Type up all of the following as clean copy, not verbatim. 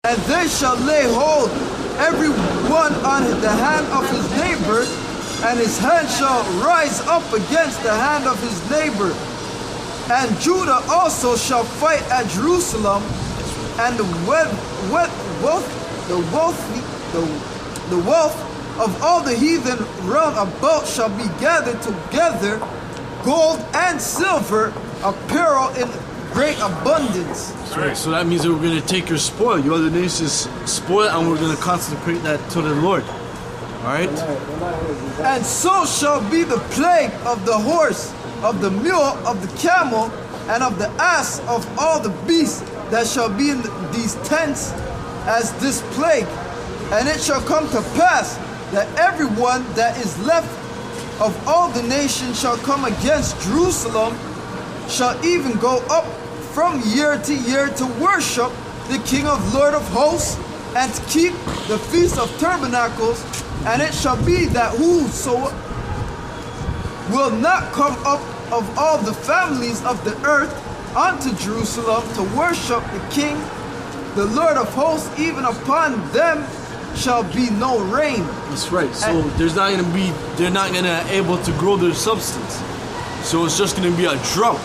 And they shall lay hold every one on the hand of his neighbor, and his hand shall rise up against the hand of his neighbor. And Judah also shall fight at Jerusalem, and the wealth of all the heathen round about shall be gathered together, gold and silver, apparel in great abundance. That's right. So that means that we're going to take your spoil, your other nations' spoil, and we're going to consecrate that to the Lord. All right? And so shall be the plague of the horse, of the mule, of the camel, and of the ass, of all the beasts that shall be in these tents, as this plague. And it shall come to pass that everyone that is left of all the nations shall come against Jerusalem, shall even go up from year to worship the King of Lord of hosts, and to keep the Feast of Tabernacles. And it shall be that whoso will not come up of all the families of the earth unto Jerusalem to worship the King, the Lord of hosts, even upon them shall be no rain. That's right. So they're not gonna able to grow their substance. So it's just gonna be a drought.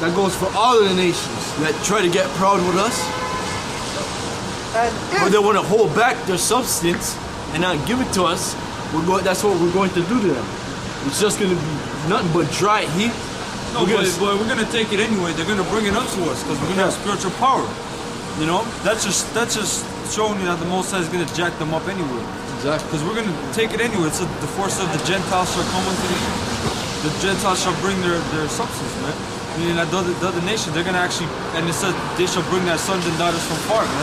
That goes for all of the nations that try to get proud with us, or they want to hold back their substance and not give it to us. That's what we're going to do to them. It's just going to be nothing but dry heat. No, but we're going to take it anyway. They're going to bring it up to us because we're going to have spiritual power. You know, that's just showing you that the Most High is going to jack them up anyway. Exactly. Because we're going to take it anyway. So the force of the Gentiles shall come unto thee. The Gentiles shall bring their substance, man. Meaning that the other nation, they're going to actually, and it says they shall bring their sons and daughters from far, man.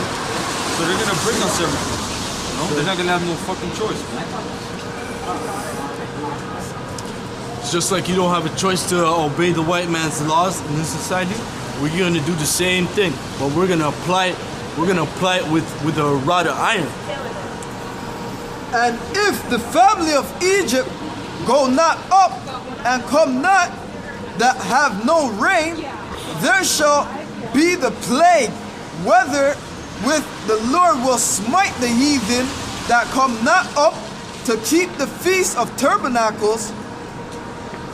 So they're going to bring us everything. You know? They're not going to have no fucking choice, man. It's just like you don't have a choice to obey the white man's laws in this society. We're going to do the same thing, but we're going to apply it. We're going to apply it with a rod of iron. And if the family of Egypt go not up and come not, that have no rain, there shall be the plague, whether with the Lord will smite the heathen that come not up to keep the Feast of Tabernacles.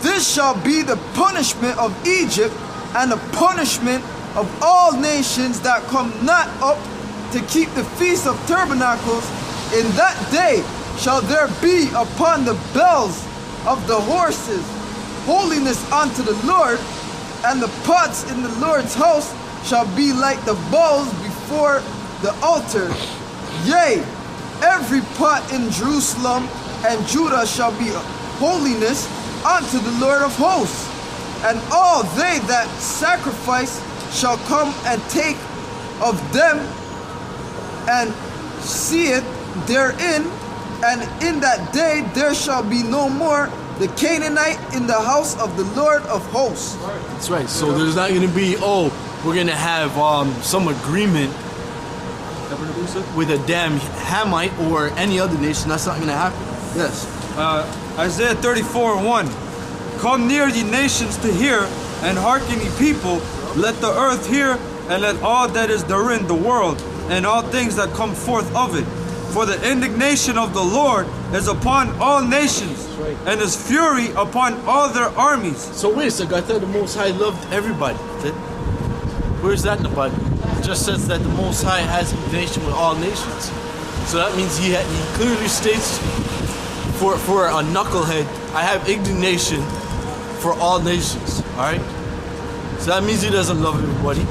This shall be the punishment of Egypt, and the punishment of all nations that come not up to keep the Feast of Tabernacles. In that day shall there be upon the bells of the horses holiness unto the Lord, and the pots in the Lord's house shall be like the bowls before the altar. Yea, every pot in Jerusalem and Judah shall be holiness unto the Lord of hosts. And all they that sacrifice shall come and take of them and see it therein. And in that day there shall be no more the Canaanite in the house of the Lord of hosts. That's right. So there's not going to be, we're going to have some agreement with a damn Hamite or any other nation. That's not going to happen. Yes. Isaiah 34:1. Come near, ye nations, to hear, and hearken, ye people. Let the earth hear, and let all that is therein, the world, and all things that come forth of it. For the indignation of the Lord is upon all nations, and his fury upon all their armies. So wait a second, I thought the Most High loved everybody. Where's that in the Bible? It just says that the Most High has indignation with all nations. So that means he clearly states for a knucklehead, I have indignation for all nations. Alright? So that means he doesn't love everybody.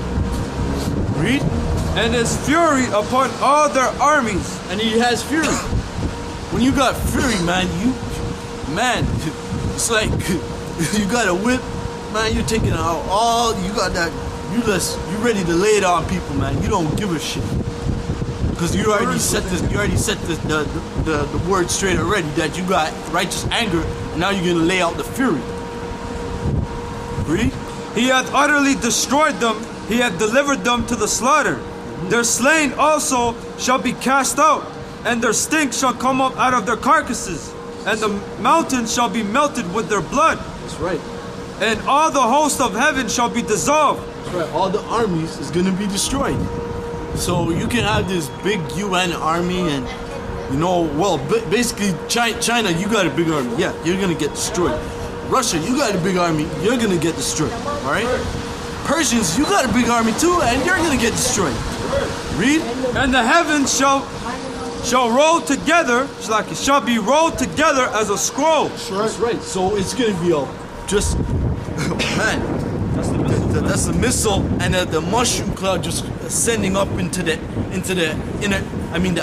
Read. And his fury upon all their armies. And he has fury. When you got fury, man, it's like you got a whip, man, you're taking out all, you got that, you ready to lay it on people, man. You don't give a shit. Because you already set the word straight already, that you got righteous anger, and now you're going to lay out the fury. Read. He hath utterly destroyed them, he hath delivered them to the slaughter. Their slain also shall be cast out, and their stink shall come up out of their carcasses, and the mountains shall be melted with their blood. That's right. And all the host of heaven shall be dissolved. That's right. All the armies is going to be destroyed. So you can have this big UN army and, basically China, you got a big army. Yeah, you're going to get destroyed. Russia, you got a big army. You're going to get destroyed. All right? Persians, you got a big army too, and you're going to get destroyed. Read. And the heavens shall roll together, like it shall be rolled together as a scroll. That's right. So it's going to be man. That's the missile, and the mushroom cloud just ascending up into the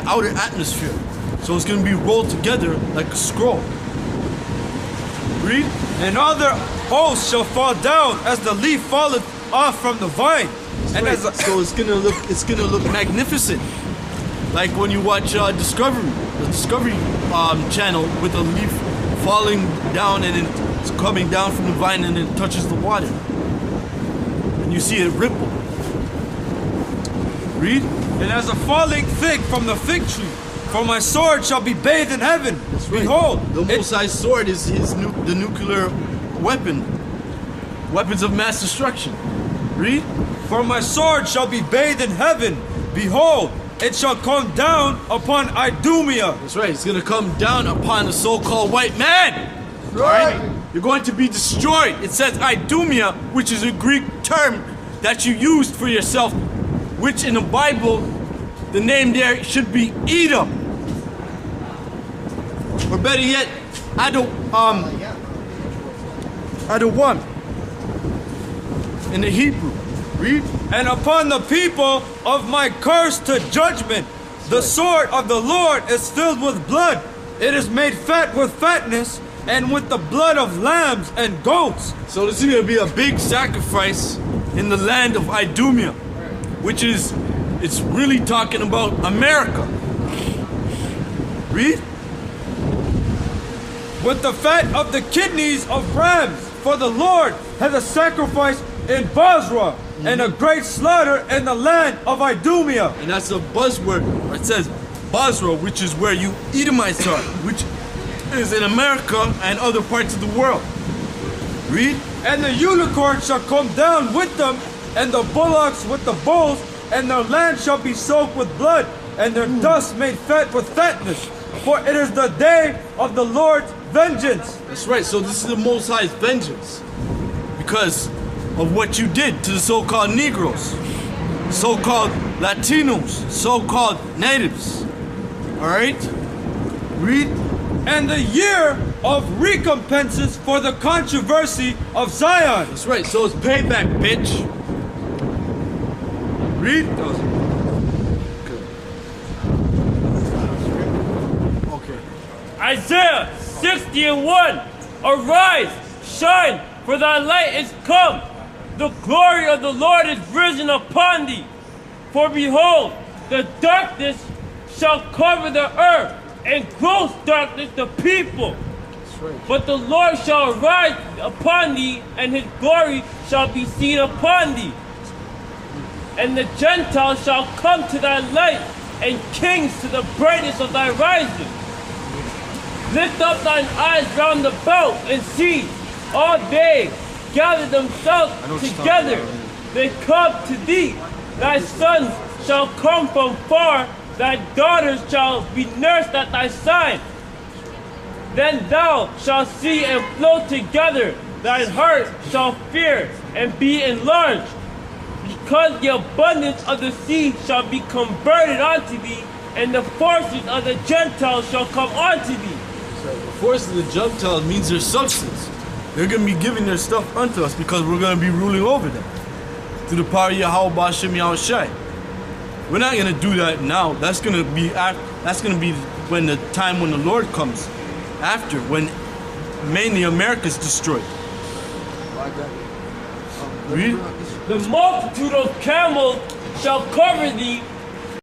outer atmosphere. So it's going to be rolled together like a scroll. Read. And all their hosts shall fall down as the leaf falleth off from the vine. And right. So it's gonna look magnificent, like when you watch the Discovery Channel with a leaf falling down and it's coming down from the vine and it touches the water, and you see it ripple. Read. And as a falling fig from the fig tree, for my sword shall be bathed in heaven. That's right. Behold, the Most High's sword is the nuclear weapons of mass destruction. Read. For my sword shall be bathed in heaven. Behold, it shall come down upon Idumea. That's right. It's going to come down upon the so-called white man. Right. You're going to be destroyed. It says Idumea, which is a Greek term that you used for yourself, which in the Bible, the name there should be Edom. Or better yet, Adon in the Hebrew. Read. And upon the people of my curse to judgment, the sword of the Lord is filled with blood. It is made fat with fatness, and with the blood of lambs and goats. So this is going to be a big sacrifice in the land of Idumea, it's really talking about America. Read. With the fat of the kidneys of rams, for the Lord has a sacrifice in Basra, and a great slaughter in the land of Idumea. And that's a buzzword. It says Basra, which is where you Edomites are, which is in America and other parts of the world. Read. And the unicorn shall come down with them, and the bullocks with the bulls, and their land shall be soaked with blood, and their dust made fat with fatness. For it is the day of the Lord's vengeance. That's right. So this is the Most High's vengeance, because of what you did to the so-called Negroes, so-called Latinos, so-called natives. All right? Read. And the year of recompenses for the controversy of Zion. That's right. So it's payback, bitch. Read. Okay. Isaiah 60:1. Arise, shine, for thy light is come. The glory of the Lord is risen upon thee. For behold, the darkness shall cover the earth, and gross darkness the people. But the Lord shall arise upon thee, and his glory shall be seen upon thee. And the Gentiles shall come to thy light, and kings to the brightness of thy rising. Lift up thine eyes round about, and see, all they gather themselves together. They come to thee. Thy sons shall come from far, thy daughters shall be nursed at thy side. Then thou shalt see and flow together. Thine heart shall fear and be enlarged, because the abundance of the sea shall be converted unto thee, and the forces of the Gentiles shall come unto thee. So the forces of the Gentiles means their substance. They're going to be giving their stuff unto us because we're going to be ruling over them through the power of Yahweh B'Shem Yahushai. We're not going to do that now. That's going to be when the time when the Lord comes, after, when mainly America is destroyed. Read. The multitude of camels shall cover thee,